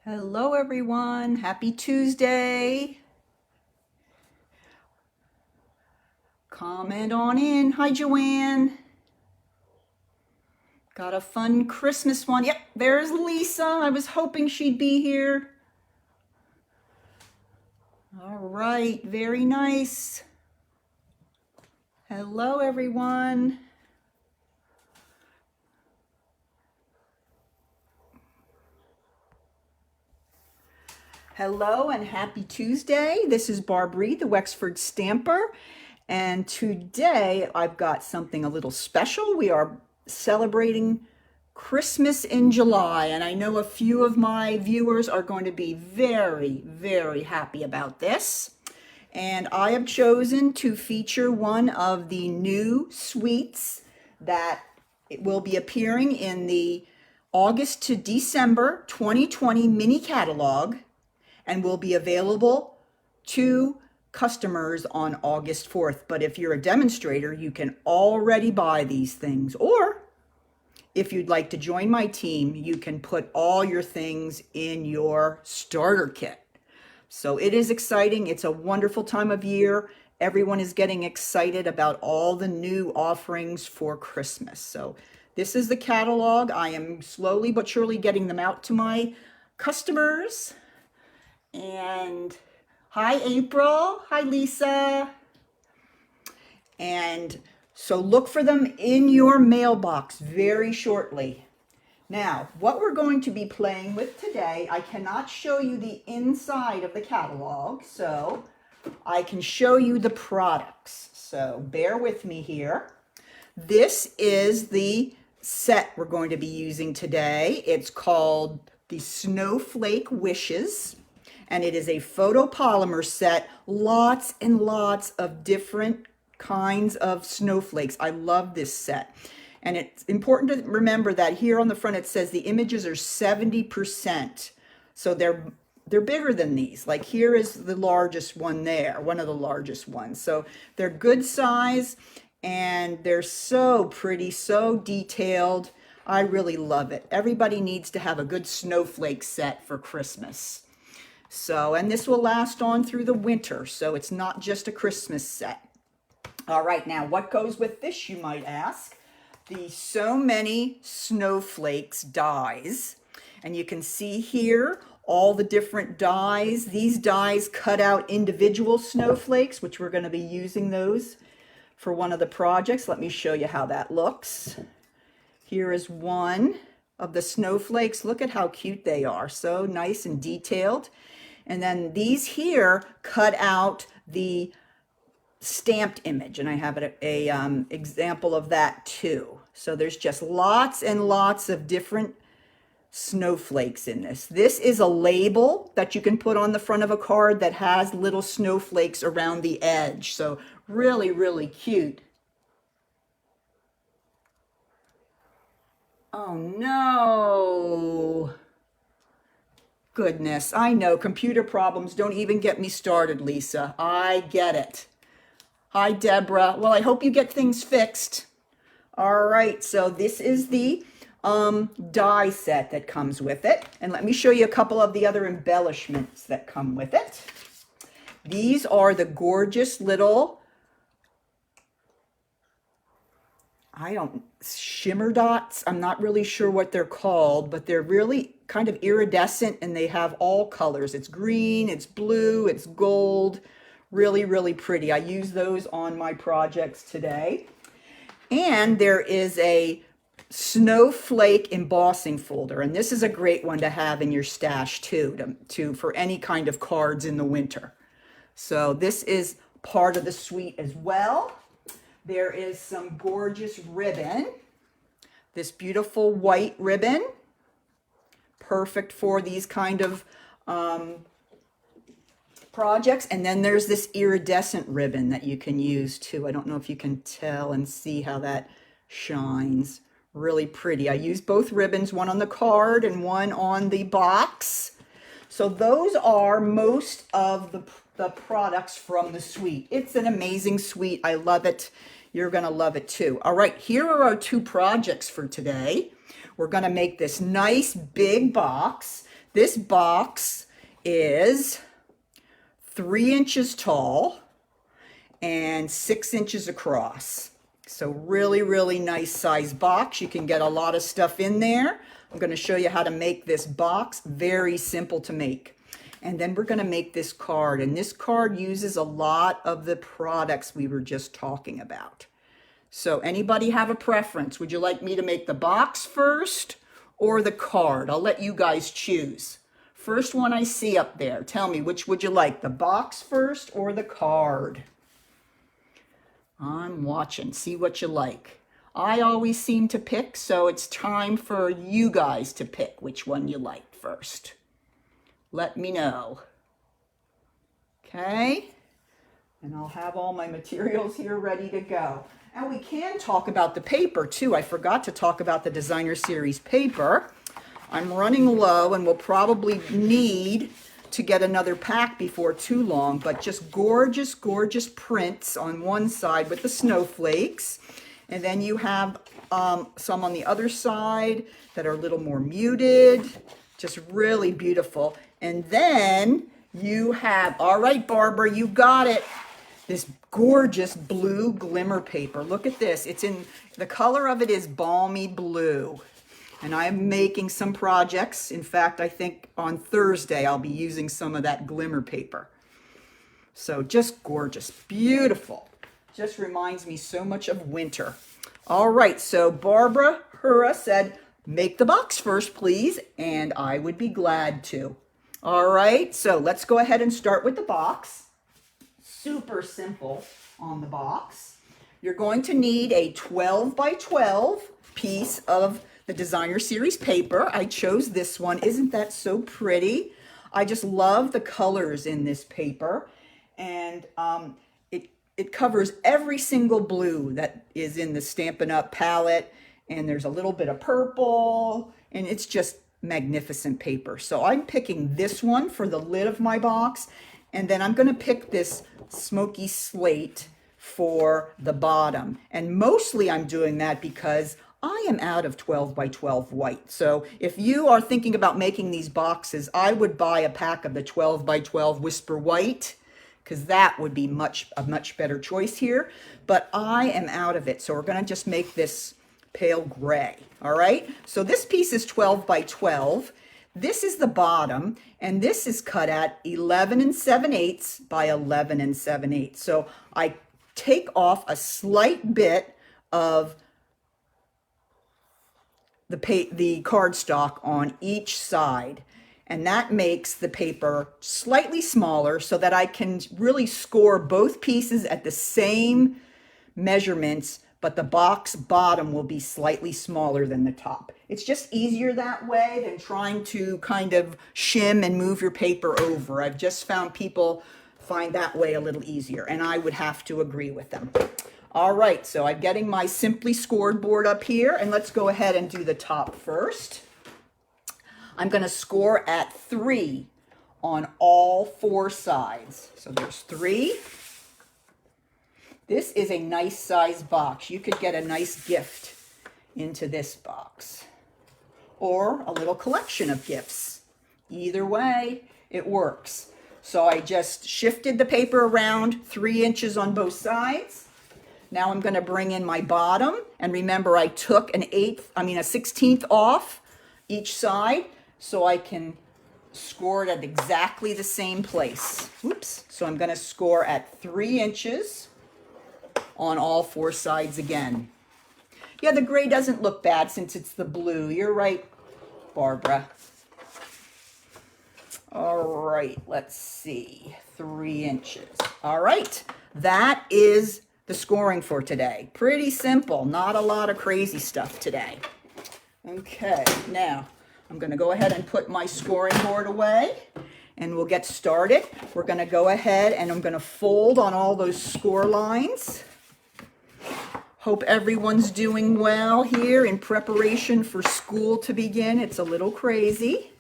Hello everyone, happy Tuesday. Comment on in. Hi Joanne. Got a fun Christmas one. Yep, there's Lisa. I was hoping she'd be here. All right, very nice. Hello everyone. Hello and happy Tuesday. This is Barbary, the Wexford Stamper. And today I've got something a little special. We are celebrating Christmas in July, and I know a few of my viewers are going to be very, very happy about this. And I have chosen to feature one of the new suites that it will be appearing in the August to December 2020 mini catalog and will be available to customers on August 4th. But if you're a demonstrator, you can already buy these things. Or if you'd like to join my team, you can put all your things in your starter kit. So it is exciting. It's a wonderful time of year. Everyone is getting excited about all the new offerings for Christmas. So this is the catalog. I am slowly but surely getting them out to my customers. And hi, April. Hi, Lisa. And so look for them in your mailbox very shortly. Now, what we're going to be playing with today, I cannot show you the inside of the catalog, so I can show you the products. So bear with me here. This is the set we're going to be using today. It's called the Snowflake Wishes. And it is a photopolymer set, lots and lots of different kinds of snowflakes. I love this set. And it's important to remember that here on the front it says the images are 70%. So they're bigger than these. Like here is the largest one there, one of the largest ones. So they're good size and they're so pretty, so detailed. I really love it. Everybody needs to have a good snowflake set for Christmas. So, and this will last on through the winter, so it's not just a Christmas set. All right, now what goes with this, you might ask? The So Many Snowflakes dies. And you can see here all the different dies. These dies cut out individual snowflakes, which we're going to be using those for one of the projects. Let me show you how that looks. Here is one of the snowflakes. Look at how cute they are. So nice and detailed. And then these here cut out the stamped image, and I have a example of that too. So there's just lots and lots of different snowflakes in this. This is a label that you can put on the front of a card that has little snowflakes around the edge. So really, really cute. Oh no. Goodness, I know computer problems don't even get me started, Lisa. I get it. Hi, Deborah. Well, I hope you get things fixed. All right, so this is the die set that comes with it. And let me show you a couple of the other embellishments that come with it. These are the gorgeous little, shimmer dots. I'm not really sure what they're called, but they're really kind of iridescent and they have all colors. It's green, it's blue, it's gold. Really, really pretty. I use those on my projects today. And there is a snowflake embossing folder, and this is a great one to have in your stash too, for any kind of cards in the winter. So this is part of the suite as well. There is some gorgeous ribbon, this beautiful white ribbon, perfect for these kind of projects. And then there's this iridescent ribbon that you can use too. I don't know if you can tell and see how that shines. Really pretty. I use both ribbons, one on the card and one on the box. So those are most of the products from the suite. It's an amazing suite. I love it. You're going to love it too. All right, here are our two projects for today. We're going to make this nice big box. This box is 3 inches tall and 6 inches across. So really, really nice size box. You can get a lot of stuff in there. I'm going to show you how to make this box. Very simple to make. And then we're going to make this card. And this card uses a lot of the products we were just talking about. So anybody have a preference? Would you like me to make the box first or the card? I'll let you guys choose. First one I see up there. Tell me, which would you like? The box first or the card? I'm watching. See what you like. I always seem to pick, so it's time for you guys to pick which one you like first. Let me know. Okay? And I'll have all my materials here ready to go. And we can talk about the paper too. I forgot to talk about the Designer Series paper. I'm running low and we'll probably need to get another pack before too long, but just gorgeous, gorgeous prints on one side with the snowflakes. And then you have some on the other side that are a little more muted, just really beautiful. And then you have, all right, Barbara, you got it. This gorgeous blue glimmer paper. Look at this. It's in, the color of it is balmy blue. And I'm making some projects. In fact, I think on Thursday I'll be using some of that glimmer paper. So just gorgeous, beautiful. Just reminds me so much of winter. All right, so Barbara Hura said, make the box first, please, and I would be glad to. All right, so let's go ahead and start with the box. Super simple on the box. You're going to need a 12 by 12 piece of the Designer Series paper. I chose this one. Isn't that so pretty? I just love the colors in this paper. And it covers every single blue that is in the Stampin' Up! Palette. And there's a little bit of purple. And it's just magnificent paper. So I'm picking this one for the lid of my box. And then I'm going to pick this smoky slate for the bottom. And mostly I'm doing that because I am out of 12 by 12 white. So if you are thinking about making these boxes, I would buy a pack of the 12 by 12 Whisper White, because that would be a much better choice here. But I am out of it. So we're going to just make this pale gray. All right. So this piece is 12 by 12. This is the bottom, and this is cut at 11 7/8 by 11 7/8. So I take off a slight bit of the cardstock on each side, and that makes the paper slightly smaller so that I can really score both pieces at the same measurements, but the box bottom will be slightly smaller than the top. It's just easier that way than trying to kind of shim and move your paper over. I've just found people find that way a little easier, and I would have to agree with them. All right, so I'm getting my Simply Scored board up here, and let's go ahead and do the top first. I'm going to score at 3 on all 4 sides. So there's 3. This is a nice size box. You could get a nice gift into this box, or a little collection of gifts. Either way, it works. So I just shifted the paper around 3 inches on both sides. Now I'm going to bring in my bottom, and remember I took a 16th off each side so I can score it at exactly the same place. Oops. So I'm going to score at 3 inches on all 4 sides again. Yeah, the gray doesn't look bad since it's the blue. You're right, Barbara. All right, let's see. 3 inches. All right, that is the scoring for today. Pretty simple, not a lot of crazy stuff today. Okay, now I'm going to go ahead and put my scoring board away, and we'll get started. We're going to go ahead and I'm going to fold on all those score lines. Hope everyone's doing well here in preparation for school to begin. It's a little crazy.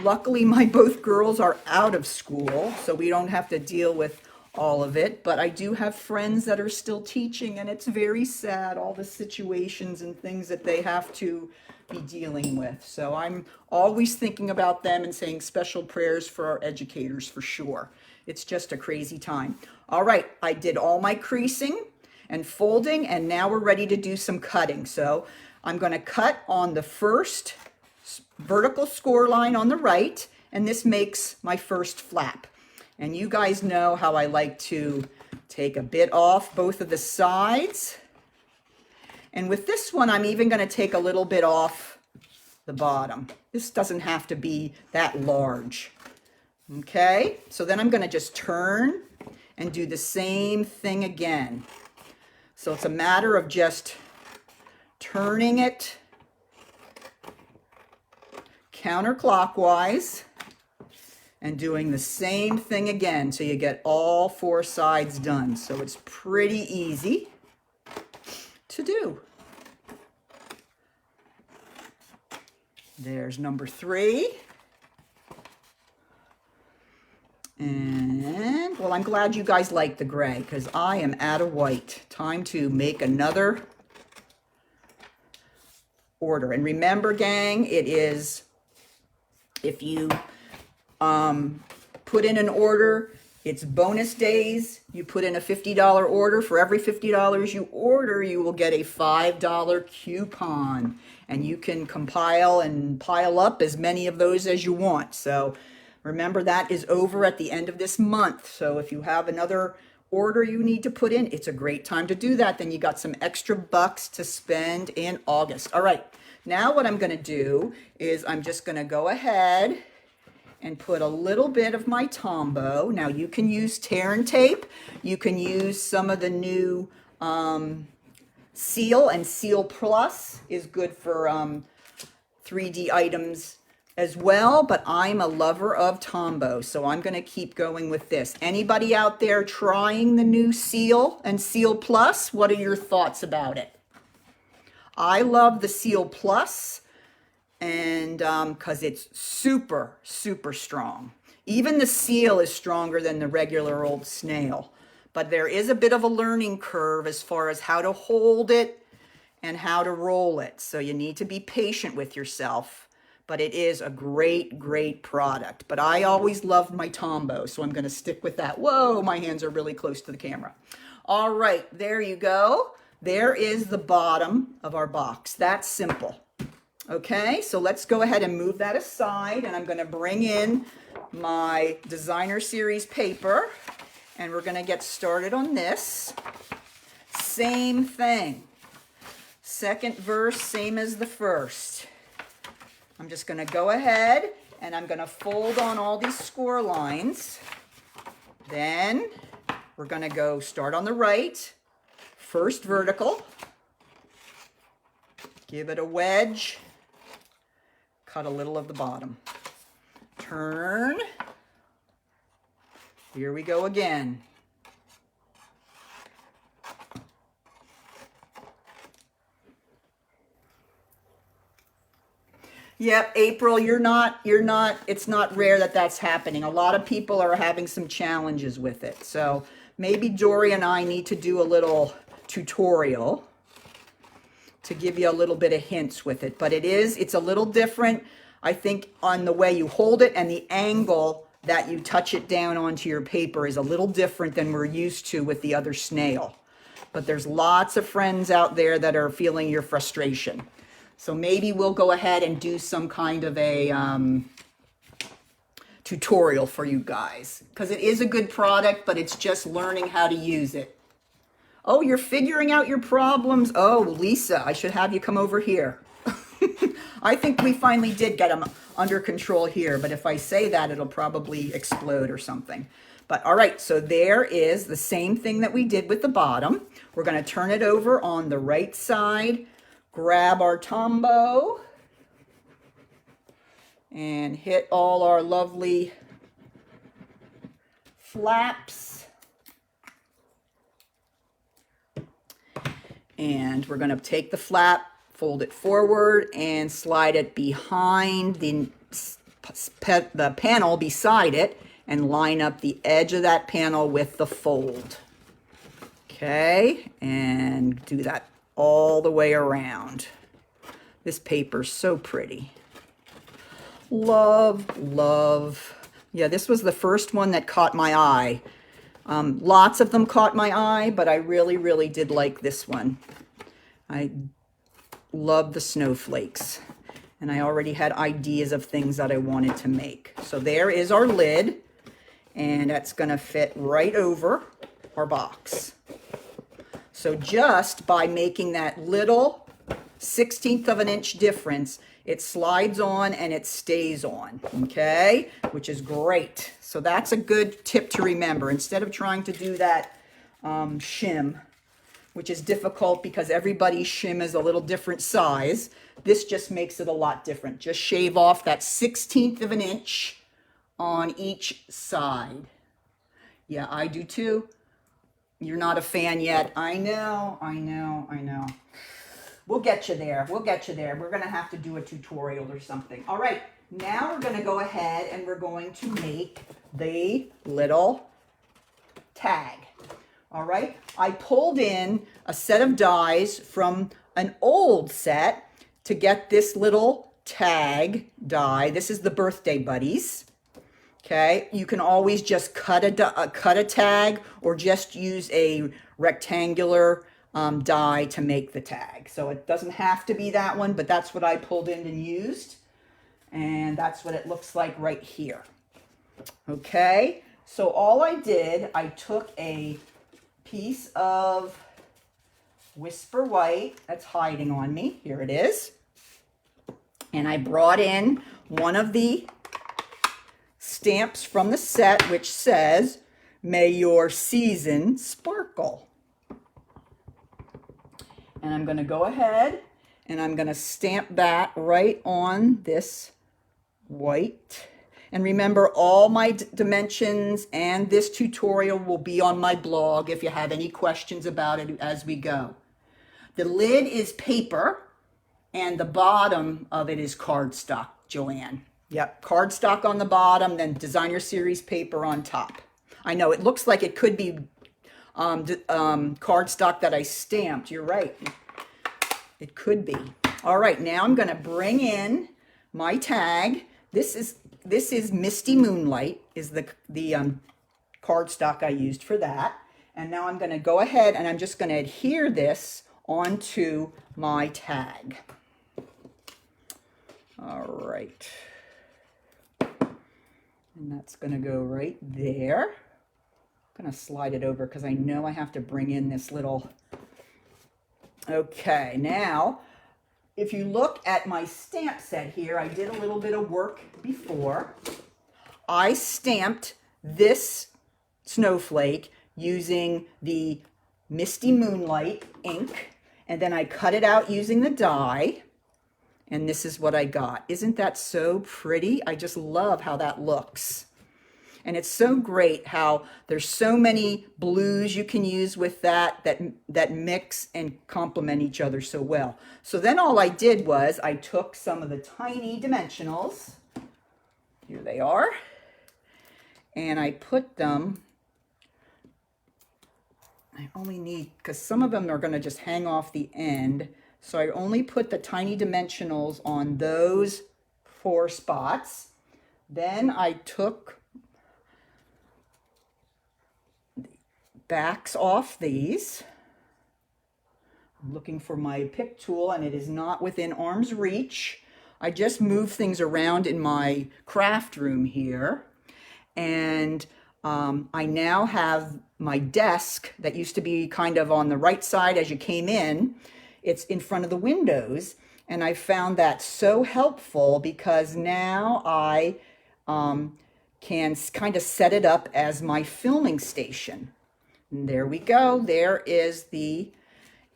Luckily, my both girls are out of school, so we don't have to deal with all of it, but I do have friends that are still teaching, and it's very sad, all the situations and things that they have to be dealing with. So I'm always thinking about them and saying special prayers for our educators for sure. It's just a crazy time. All right, I did all my creasing and folding, and now we're ready to do some cutting. So I'm going to cut on the first vertical score line on the right, and this makes my first flap. And you guys know how I like to take a bit off both of the sides. And with this one, I'm even going to take a little bit off the bottom. This doesn't have to be that large. Okay, so then I'm going to just turn and do the same thing again. So it's a matter of just turning it counterclockwise and doing the same thing again so you get all four sides done. So it's pretty easy to do. There's number 3. And, well, I'm glad you guys like the gray because I am out of white. Time to make another order. And remember, gang, it is, if you put in an order, it's bonus days. You put in a $50 order. For every $50 you order, you will get a $5 coupon. And you can compile and pile up as many of those as you want. So remember, that is over at the end of this month. So if you have another order you need to put in, it's a great time to do that. Then you got some extra bucks to spend in August. All right, now what I'm going to do is I'm just going to go ahead and put a little bit of my Tombow. Now you can use tear and tape. You can use some of the new Seal, and Seal Plus is good for 3D items as well, but I'm a lover of Tombow, so I'm going to keep going with this. Anybody out there trying the new Seal and Seal Plus? What are your thoughts about it? I love the Seal Plus, and because it's super, super strong. Even the Seal is stronger than the regular old snail, but there is a bit of a learning curve as far as how to hold it and how to roll it. So you need to be patient with yourself, but it is a great, great product. But I always loved my Tombow, so I'm going to stick with that. Whoa, my hands are really close to the camera. All right, there you go. There is the bottom of our box. That's simple. Okay, so let's go ahead and move that aside, and I'm going to bring in my designer series paper, and we're going to get started on this. Same thing. Second verse, same as the first. I'm just going to go ahead and I'm going to fold on all these score lines. Then we're going to go start on the right, first vertical, give it a wedge, cut a little of the bottom, turn, here we go again. Yep, April, it's not rare that that's happening. A lot of people are having some challenges with it. So maybe Dory and I need to do a little tutorial to give you a little bit of hints with it. But it's a little different, I think, on the way you hold it, and the angle that you touch it down onto your paper is a little different than we're used to with the other snail. But there's lots of friends out there that are feeling your frustration. So maybe we'll go ahead and do some kind of a tutorial for you guys, because it is a good product, but it's just learning how to use it. Oh, you're figuring out your problems. Oh, Lisa, I should have you come over here. I think we finally did get them under control here, but if I say that, it'll probably explode or something. But all right, so there is the same thing that we did with the bottom. We're going to turn it over on the right side. Grab our Tombow and hit all our lovely flaps. And we're going to take the flap, fold it forward, and slide it behind the panel beside it, and line up the edge of that panel with the fold. Okay, and do that all the way around. This paper's so pretty. Love, love. Yeah, this was the first one that caught my eye. Lots of them caught my eye, but I really, really did like this one. I love the snowflakes, and I already had ideas of things that I wanted to make. So there is our lid, and that's gonna fit right over our box. So just by making that little 1/16 of an inch difference, it slides on and it stays on, okay? Which is great. So that's a good tip to remember. Instead of trying to do that shim, which is difficult because everybody's shim is a little different size, this just makes it a lot different. Just shave off that 1/16 of an inch on each side. Yeah, I do too. You're not a fan yet. I know, I know, I know. We'll get you there. We'll get you there. We're going to have to do a tutorial or something. All right, now we're going to go ahead and we're going to make the little tag. All right, I pulled in a set of dies from an old set to get this little tag die. This is the Birthday Buddies. Okay, you can always just cut a tag or just use a rectangular die to make the tag. So it doesn't have to be that one, but that's what I pulled in and used. And that's what it looks like right here. Okay, so all I did, I took a piece of Whisper White that's hiding on me. Here it is. And I brought in one of the stamps from the set, which says, "May your season sparkle." And I'm going to go ahead and I'm going to stamp that right on this white. And remember, all my dimensions and this tutorial will be on my blog if you have any questions about it as we go. The lid is paper and the bottom of it is cardstock, Joanne. Yep, cardstock on the bottom, then designer series paper on top. I know it looks like it could be cardstock that I stamped. You're right. It could be. All right, now I'm going to bring in my tag. This is Misty Moonlight, is the cardstock I used for that. And now I'm going to go ahead and I'm just going to adhere this onto my tag. All right. And that's going to go right there. I'm going to slide it over because I know I have to bring in this little... Okay, now, if you look at my stamp set here, I did a little bit of work before. I stamped this snowflake using the Misty Moonlight ink, and then I cut it out using the die, and this is what I got. Isn't that so pretty? I just love how that looks. And it's so great how there's so many blues you can use with that mix and complement each other so well. So then all I did was I took some of the tiny dimensionals, here they are, and I put them, I only need, because some of them are going to just hang off the end, so I only put the tiny dimensionals on those 4 spots. Then I took backs off these. I'm looking for my pick tool and it is not within arm's reach. I just move things around in my craft room here, and I now have my desk that used to be kind of on the right side as you came in. It's in front of the windows, and I found that so helpful because now I can kind of set it up as my filming station. And there we go. There is the,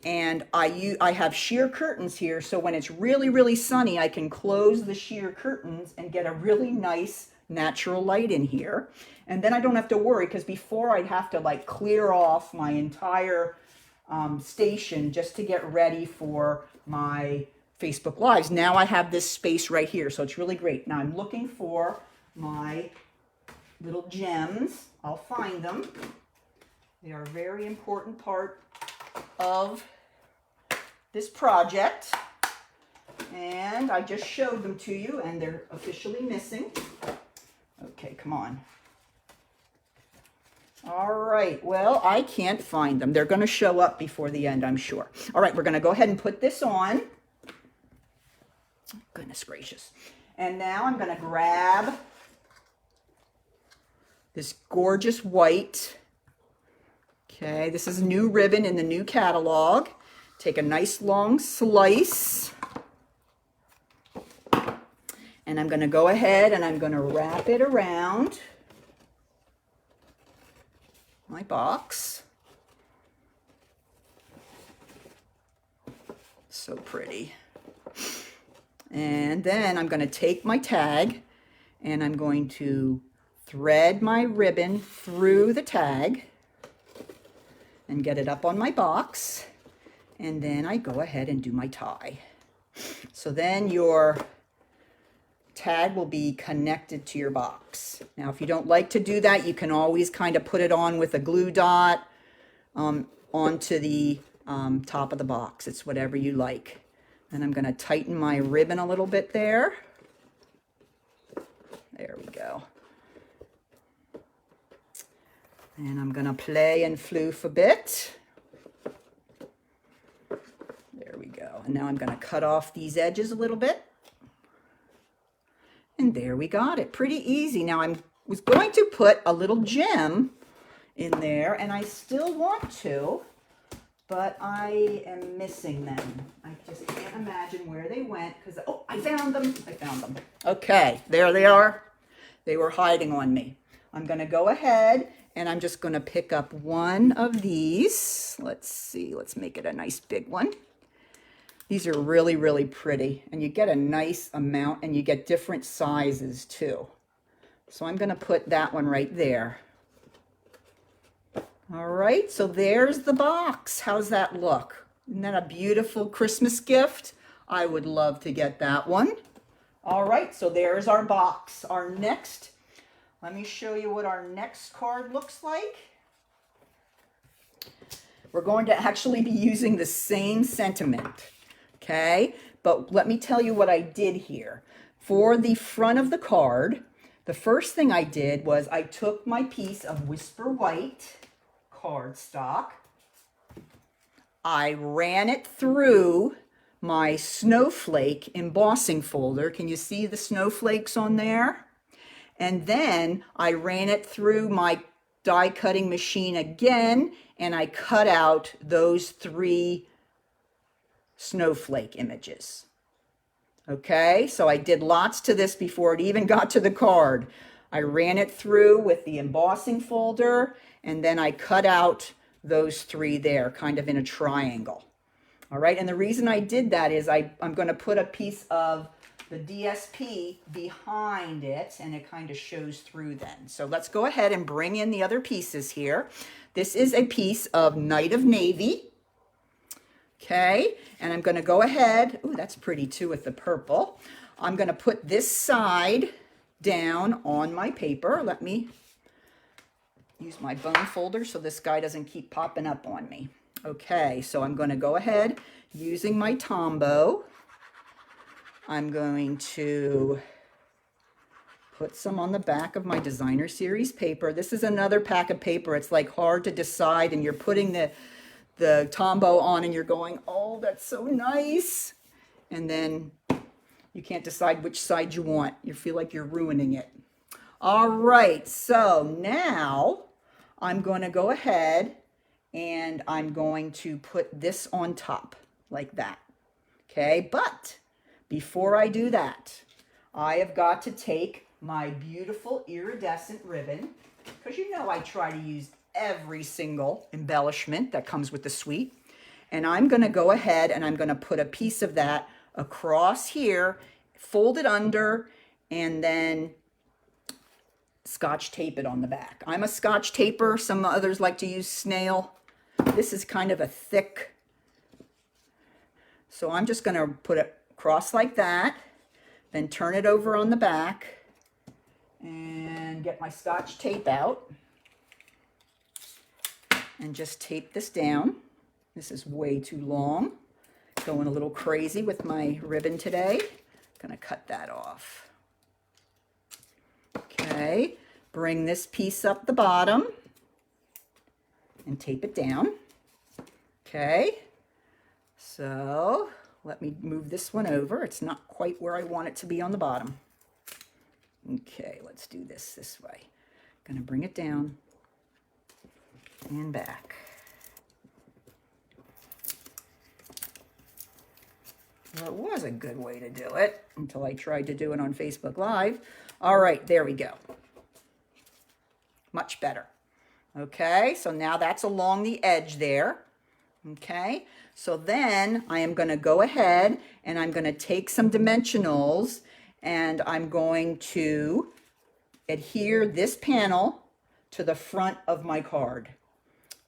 and I have sheer curtains here, so when it's really, really sunny, I can close the sheer curtains and get a really nice natural light in here. And then I don't have to worry, because before I'd have to like clear off my entire station just to get ready for my Facebook Lives. Now I have this space right here, so it's really great. Now I'm looking for my little gems. I'll find them. They are a very important part of this project. And I just showed them to you, and they're officially missing. Okay, come on. All right, well, I can't find them. They're going to show up before the end, I'm sure. All right, we're going to go ahead and put this on. Goodness gracious. And now I'm going to grab this gorgeous white. Okay, this is new ribbon in the new catalog. Take a nice long slice. And I'm going to go ahead and I'm going to wrap it around my box. So pretty. And then I'm going to take my tag and I'm going to thread my ribbon through the tag and get it up on my box. And then I go ahead and do my tie. So then your tag will be connected to your box. Now, if you don't like to do that, you can always kind of put it on with a glue dot onto the top of the box. It's whatever you like. And I'm going to tighten my ribbon a little bit there. There we go. And I'm going to play and floof a bit. There we go. And now I'm going to cut off these edges a little bit. And there we got it. Pretty easy. Now I was going to put a little gem in there, and I still want to, but I am missing them. I just can't imagine where they went because, oh, I found them. I found them. Okay, there they are. They were hiding on me. I'm going to go ahead and I'm just going to pick up one of these. Let's see. Let's make it a nice big one. These are really, really pretty, and you get a nice amount, and you get different sizes too. So I'm going to put that one right there. All right, so there's the box. How's that look? Isn't that a beautiful Christmas gift? I would love to get that one. All right, so there's our box. Our next, let me show you what our next card looks like. We're going to actually be using the same sentiment. Okay, but let me tell you what I did here. For the front of the card, the first thing I did was I took my piece of Whisper White cardstock. I ran it through my Snowflake embossing folder. Can you see the snowflakes on there? And then I ran it through my die cutting machine again, and I cut out those 3 snowflake images. Okay, so I did lots to this before it even got to the card. I ran it through with the embossing folder, and then I cut out those 3 there, kind of in a triangle. All right, and the reason I did that is I'm going to put a piece of the DSP behind it, and it kind of shows through then. So let's go ahead and bring in the other pieces here. This is a piece of Night of Navy. Okay, and I'm going to go ahead. Ooh, that's pretty too with the purple. I'm going to put this side down on my paper. Let me use my bone folder so this guy doesn't keep popping up on me. Okay, so I'm going to go ahead using my Tombow. I'm going to put some on the back of my Designer Series paper. This is another pack of paper. It's like hard to decide, and you're putting the Tombow on and you're going, oh, that's so nice. And then you can't decide which side you want. You feel like you're ruining it. All right, so now I'm going to go ahead and I'm going to put this on top like that. Okay, but before I do that, I have got to take my beautiful iridescent ribbon, because you know I try to use every single embellishment that comes with the suite. And I'm going to go ahead and I'm going to put a piece of that across here, fold it under, and then Scotch tape it on the back. I'm a Scotch taper. Some others like to use snail. This is kind of a thick, so I'm just going to put it across like that, then turn it over on the back, and get my Scotch tape out and just tape this down. This is way too long. Going a little crazy with my ribbon today. Gonna cut that off. Okay, bring this piece up the bottom and tape it down. Okay, so let me move this one over. It's not quite where I want it to be on the bottom. Okay, let's do this way. Gonna bring it down and back. Well, it was a good way to do it until I tried to do it on Facebook Live. All right, there we go. Much better. Okay, so now that's along the edge there. Okay, so then I am going to go ahead and I'm going to take some dimensionals and I'm going to adhere this panel to the front of my card.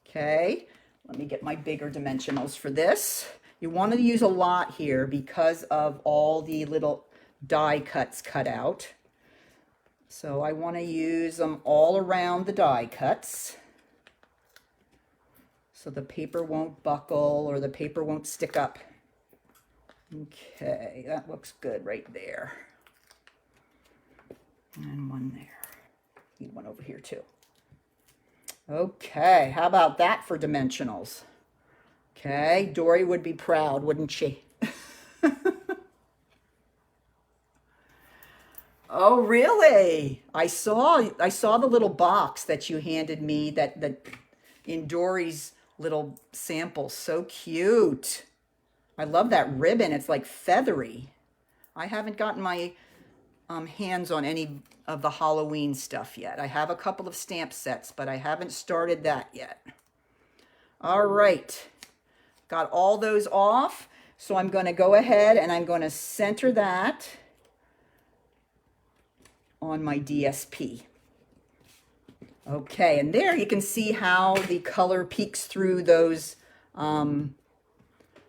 Okay, let me get my bigger dimensionals for this. You want to use a lot here because of all the little die cuts cut out. So I want to use them all around the die cuts so the paper won't buckle or the paper won't stick up. Okay, that looks good right there. And one there. Need one over here too. Okay, how about that for dimensionals? Okay, Dory would be proud, wouldn't she? Oh, really? I saw the little box that you handed me that in Dory's little sample. So cute. I love that ribbon. It's like feathery. I haven't gotten my hands on any of the Halloween stuff yet. I have a couple of stamp sets, but I haven't started that yet. All right. Got all those off, so I'm going to go ahead and I'm going to center that on my DSP. Okay, and there you can see how the color peeks through those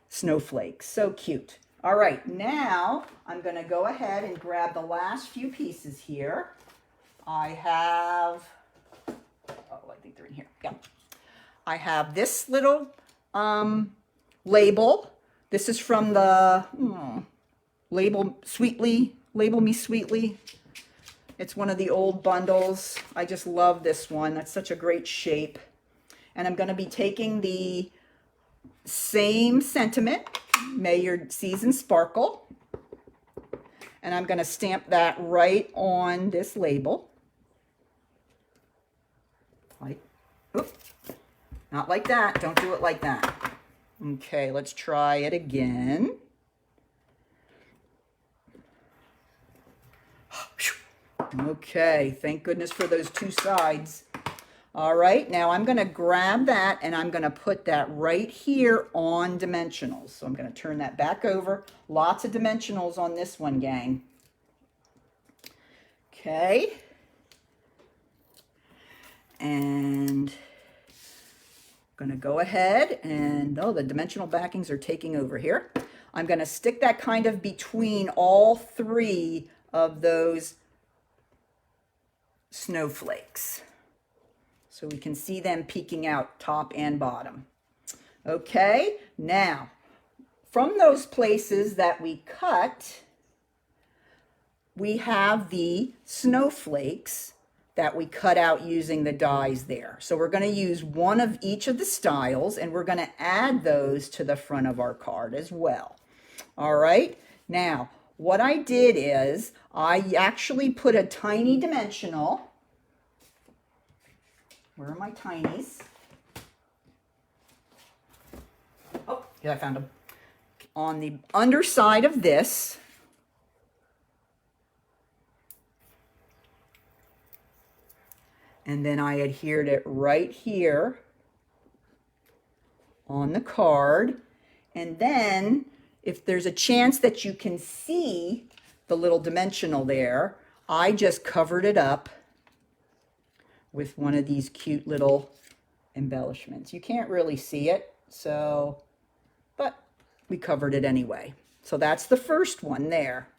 snowflakes. So cute. All right, now I'm going to go ahead and grab the last few pieces here. I have, oh, I think they're in here. Yeah. I have this little label. This is from the Label Me Sweetly. It's one of the old bundles. I just love this one. That's such a great shape. And I'm going to be taking the same sentiment, May Your Season Sparkle, and I'm going to stamp that right on this label. Like, oops, not like that. Don't do it like that. Okay, let's try it again. Okay, thank goodness for those two sides. All right, now I'm going to grab that and I'm going to put that right here on dimensionals. So I'm going to turn that back over. Lots of dimensionals on this one, gang. Okay. And I'm going to go ahead and, oh, the dimensional backings are taking over here. I'm going to stick that kind of between all three of those snowflakes, so we can see them peeking out top and bottom. Okay, now from those places that we cut, we have the snowflakes that we cut out using the dies there. So we're going to use one of each of the styles and we're going to add those to the front of our card as well. All right, now what I did is I actually put a tiny dimensional. Where are my tinies? Oh, yeah, I found them. On the underside of this. And then I adhered it right here on the card. And then if there's a chance that you can see the little dimensional there, I just covered it up with one of these cute little embellishments. You can't really see it, so, but we covered it anyway. So that's the first one there.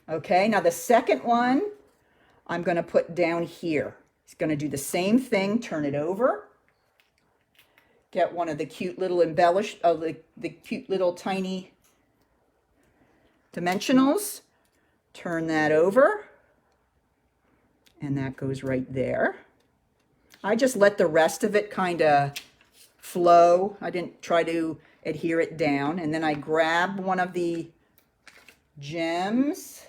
Okay, now the second one, I'm going to put down here. It's going to do the same thing. Turn it over. Get one of the cute little the cute little tiny dimensionals. Turn that over. And that goes right there. I just let the rest of it kind of flow. I didn't try to adhere it down. And then I grab one of the gems.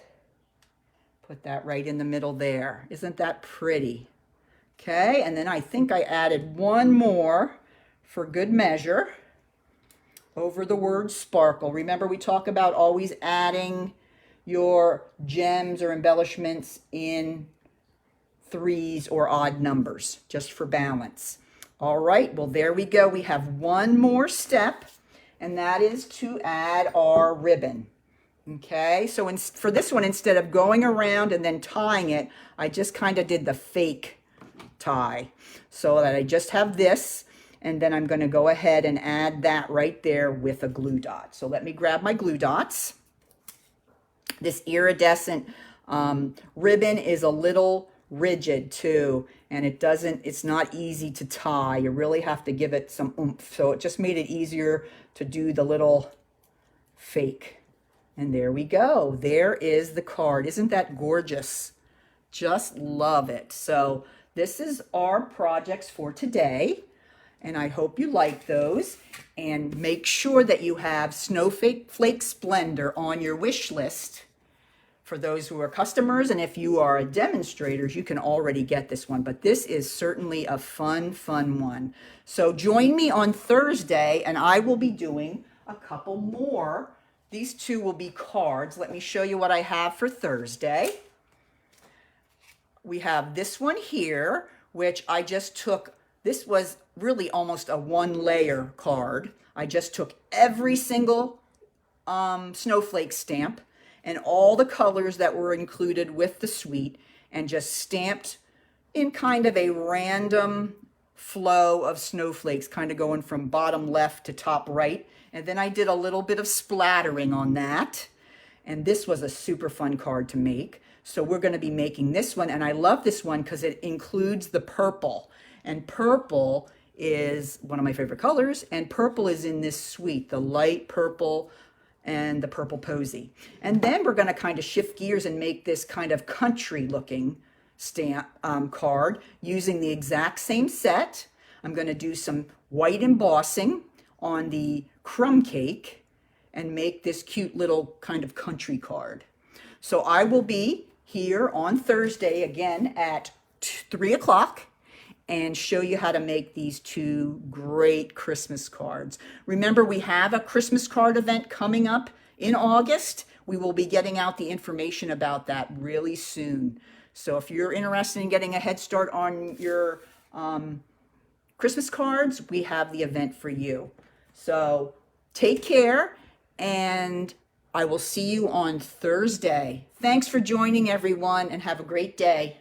Put that right in the middle there. Isn't that pretty? Okay, and then I think I added one more for good measure over the word sparkle. Remember, we talk about always adding your gems or embellishments in threes or odd numbers, just for balance. All right, well, there we go. We have one more step, and that is to add our ribbon. Okay, so for this one, instead of going around and then tying it, I just kind of did the fake tie so that I just have this, and then I'm going to go ahead and add that right there with a glue dot. So let me grab my glue dots. This iridescent ribbon is a little rigid too, and it's not easy to tie. You really have to give it some oomph. So it just made it easier to do the little fake. And there we go. There is the card. Isn't that gorgeous? Just love it. So this is our projects for today, and I hope you like those. And make sure that you have Snowflake Splendor on your wish list for those who are customers. And if you are demonstrators, you can already get this one. But this is certainly a fun one. So join me on Thursday, and I will be doing a couple more. These two will be cards. Let me show you what I have for Thursday. We have this one here, which I just took. This was really almost a one-layer card. I just took every single snowflake stamp and all the colors that were included with the suite and just stamped in kind of a random flow of snowflakes, kind of going from bottom left to top right. And then I did a little bit of splattering on that. And this was a super fun card to make. So we're going to be making this one. And I love this one because it includes the purple. And purple is one of my favorite colors. And purple is in this suite, the light purple and the purple posy. And then we're going to kind of shift gears and make this kind of country looking stamp card using the exact same set. I'm going to do some white embossing on the crumb cake and make this cute little kind of country card. So I will be here on Thursday again at 3 o'clock and show you how to make these two great Christmas cards. Remember, we have a Christmas card event coming up in August. We will be getting out the information about that really soon. So if you're interested in getting a head start on your Christmas cards, we have the event for you. So take care, and I will see you on Thursday. Thanks for joining, everyone, and have a great day.